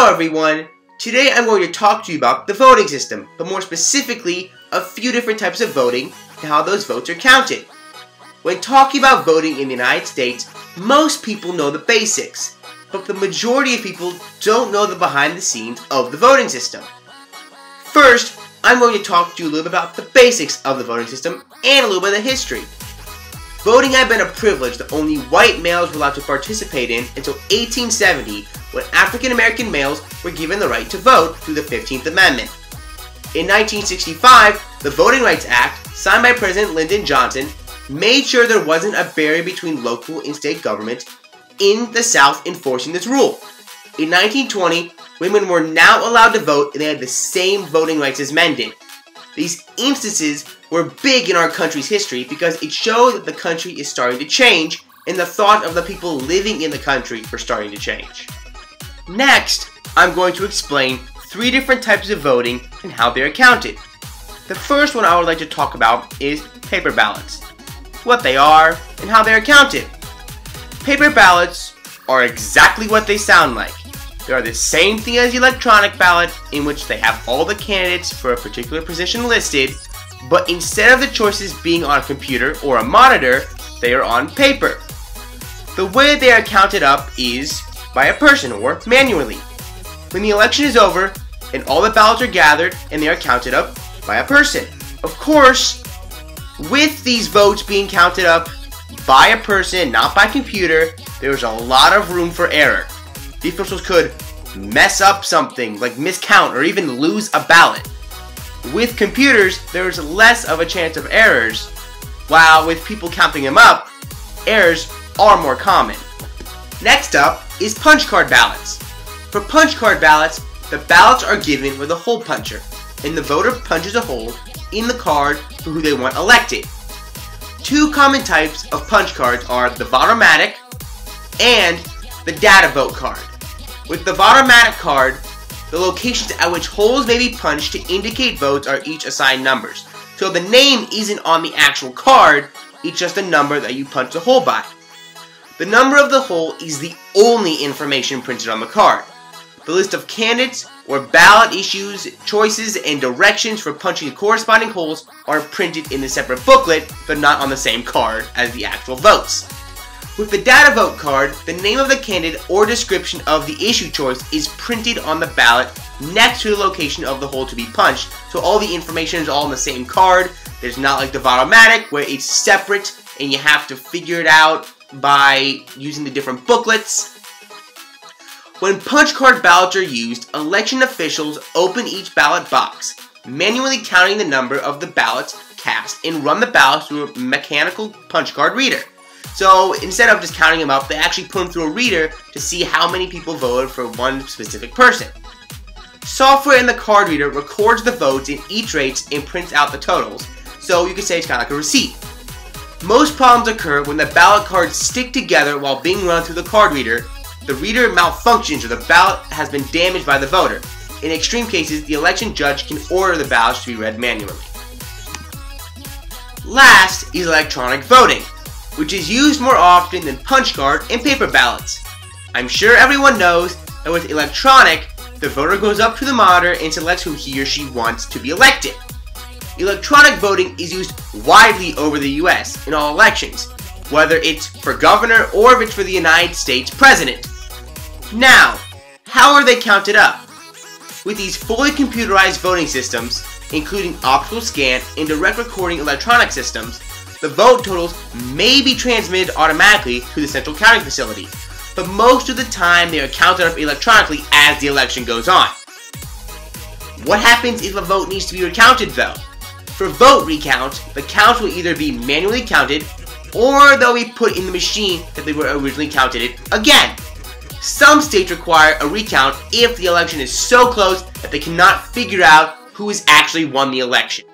Hello everyone! Today I'm going to talk to you about the voting system, but more specifically, a few different types of voting and how those votes are counted. When talking about voting in the United States, most people know the basics, but the majority of people don't know the behind the scenes of the voting system. First, I'm going to talk to you a little bit about the basics of the voting system and a little bit of the history. Voting had been a privilege that only white males were allowed to participate in until 1870, when African American males were given the right to vote through the 15th Amendment. In 1965, the Voting Rights Act, signed by President Lyndon Johnson, made sure there wasn't a barrier between local and state governments in the South enforcing this rule. In 1920, women were now allowed to vote and they had the same voting rights as men did. These instances were big in our country's history because it showed that the country is starting to change and the thought of the people living in the country are starting to change. Next, I'm going to explain 3 different types of voting and how they are counted. The first one I would like to talk about is paper ballots, what they are, and how they are counted. Paper ballots are exactly what they sound like. They are the same thing as the electronic ballot, in which they have all the candidates for a particular position listed, but instead of the choices being on a computer or a monitor, they are on paper. The way they are counted up is by a person or manually. When the election is over and all the ballots are gathered and they are counted up by a person. Of course, with these votes being counted up by a person, not by computer, there's a lot of room for error. The officials could mess up something, like miscount or even lose a ballot. With computers, there's less of a chance of errors, while with people counting them up, errors are more common. Next up is punch card ballots. For punch card ballots, the ballots are given with a hole puncher, and the voter punches a hole in the card for who they want elected. 2 common types of punch cards are the Vote-O-Matic and the data vote card. With the Vote-O-Matic card, the locations at which holes may be punched to indicate votes are each assigned numbers. So the name isn't on the actual card, it's just a number that you punch the hole by. The number of the hole is the only information printed on the card. The list of candidates or ballot issues, choices, and directions for punching the corresponding holes are printed in a separate booklet, but not on the same card as the actual votes. With the data vote card, the name of the candidate or description of the issue choice is printed on the ballot next to the location of the hole to be punched, so all the information is all on the same card. There's not like the Vote-O-Matic where it's separate and you have to figure it out by using the different booklets. When punch card ballots are used, election officials open each ballot box, manually counting the number of the ballots cast and run the ballots through a mechanical punch card reader. So instead of just counting them up, they actually put them through a reader to see how many people voted for one specific person. Software in the card reader records the votes in each race and prints out the totals, so you could say it's kind of like a receipt. Most problems occur when the ballot cards stick together while being run through the card reader. The reader malfunctions or the ballot has been damaged by the voter. In extreme cases, the election judge can order the ballots to be read manually. Last is electronic voting, which is used more often than punch card and paper ballots. I'm sure everyone knows that with electronic, the voter goes up to the monitor and selects who he or she wants to be elected. Electronic voting is used widely over the US in all elections, whether it's for governor or if it's for the United States president. Now, how are they counted up? With these fully computerized voting systems, including optical scan and direct recording electronic systems, the vote totals may be transmitted automatically to the central counting facility, but most of the time they are counted up electronically as the election goes on. What happens if a vote needs to be recounted though? For vote recount, the counts will either be manually counted or they'll be put in the machine that they were originally counted it again. Some states require a recount if the election is so close that they cannot figure out who has actually won the election.